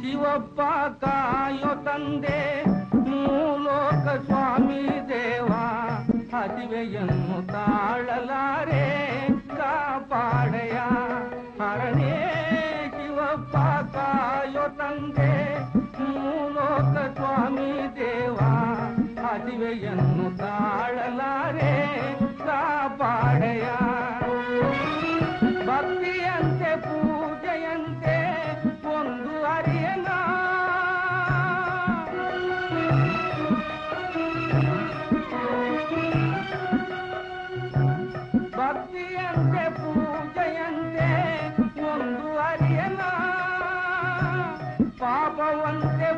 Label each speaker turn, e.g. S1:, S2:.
S1: ಶಿವಪ್ಪ ಕಾಯೋ ತಂದೆ ಮೂಲೋಕ ಸ್ವಾಮಿ ದೇವ ಹಸಿವೆಯನ್ನು ತಾಳಲಾರೆ ಕಾಪಾಡಯ ಹರಣೇ ಶಿವಪ್ಪ ಕಾಯೋ ತಂದೆ ಮೂಲೋಕ ಸ್ವಾಮಿ ದೇವ ಹಸಿವೆಯನ್ನು ತಾಳಲಾರೆ ಕಾಪಾಡಯ ಭಕ್ತಿಯಂತೆ ಪೂಜೆಯಂತೆ ಒಂದು ಅರಿಯನ ಭಕ್ತಿಯಂತೆ ಪೂಜೆಯಂತೆ ಒಂದು ಅರಿಯನ ಪಾಪವಂತೆ